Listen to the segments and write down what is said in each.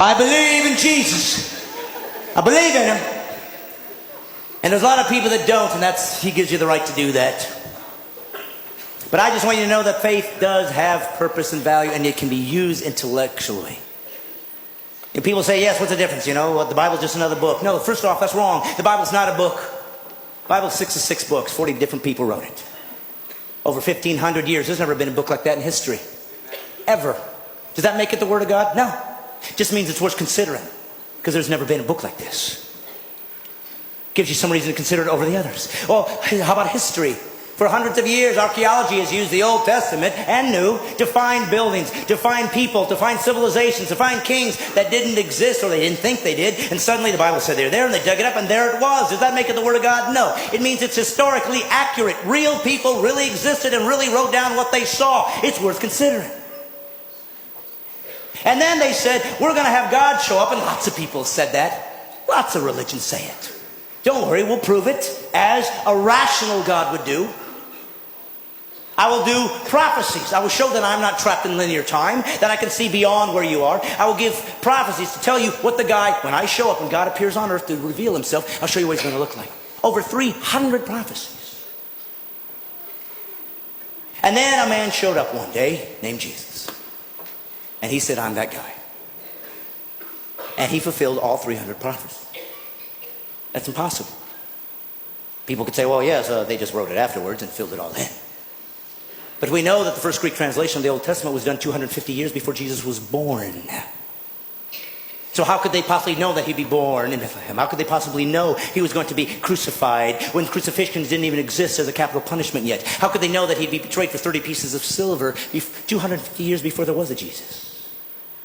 I believe in Jesus. I believe in him. And there's a lot of people that don't, and he gives you the right to do that. But I just want you to know that faith does have purpose and value, and it can be used intellectually. And people say, yes, what's the difference? You know, the Bible's just another book. No, first off, that's wrong. The Bible's not a book. The Bible's 66 books. 40 different people wrote it. Over 1,500 years. There's never been a book like that in history. Ever. Does that make it the Word of God? No. It just means it's worth considering. Because there's never been a book like this. Gives you some reason to consider it over the others. Well, how about history? For hundreds of years, archaeology has used the Old Testament and New to find buildings, to find people, to find civilizations, to find kings that didn't exist or they didn't think they did. And suddenly the Bible said they were there and they dug it up and there it was. Does that make it the Word of God? No. It means it's historically accurate. Real people really existed and really wrote down what they saw. It's worth considering. And then they said, we're going to have God show up. And lots of people said that. Lots of religions say it. Don't worry, we'll prove it as a rational God would do. I will do prophecies. I will show that I'm not trapped in linear time, that I can see beyond where you are. I will give prophecies to tell you what the guy, when I show up, when God appears on earth to reveal himself, I'll show you what he's going to look like. Over 300 prophecies. And then a man showed up one day named Jesus. And he said, I'm that guy. And he fulfilled all 300 prophecies. That's impossible. People could say, well, yes, they just wrote it afterwards and filled it all in. But we know that the first Greek translation of the Old Testament was done 250 years before Jesus was born. So how could they possibly know that he'd be born in Bethlehem? How could they possibly know he was going to be crucified when crucifixions didn't even exist as a capital punishment yet? How could they know that he'd be betrayed for 30 pieces of silver 250 years before there was a Jesus?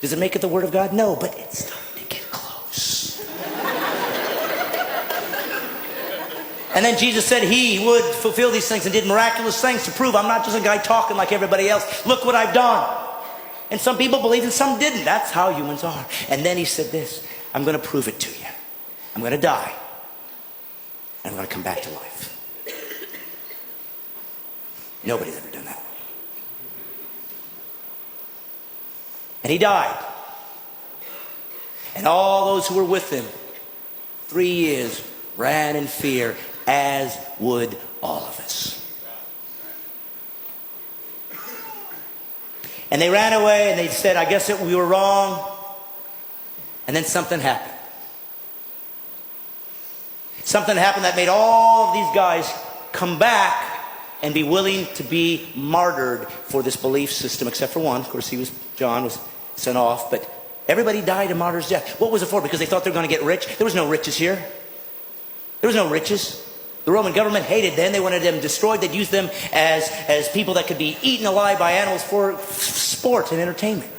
Does it make it the Word of God? No, but it's starting to get close. And then Jesus said he would fulfill these things and did miraculous things to prove I'm not just a guy talking like everybody else. Look what I've done. And some people believed and some didn't. That's how humans are. And then he said this, I'm going to prove it to you. I'm going to die. And I'm going to come back to life. Nobody's ever done that. And he died. And all those who were with him, 3 years, ran in fear, as would all of us. And they ran away and they said, I guess we were wrong. And then something happened. Something happened that made all of these guys come back and be willing to be martyred for this belief system, except for one. Of course, John was sent off, but everybody died a martyr's death. What was it for? Because they thought they were going to get rich? There was no riches here. There was no riches. The Roman government hated them. They wanted them destroyed. They'd use them as people that could be eaten alive by animals for sport and entertainment.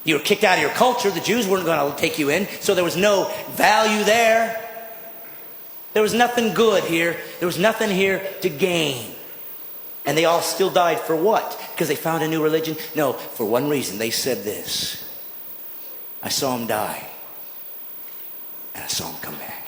You were kicked out of your culture. The Jews weren't going to take you in. So there was no value there. There was nothing good here. There was nothing here to gain. And they all still died for what? Because they found a new religion? No, for one reason. They said this. I saw him die. And I saw him come back.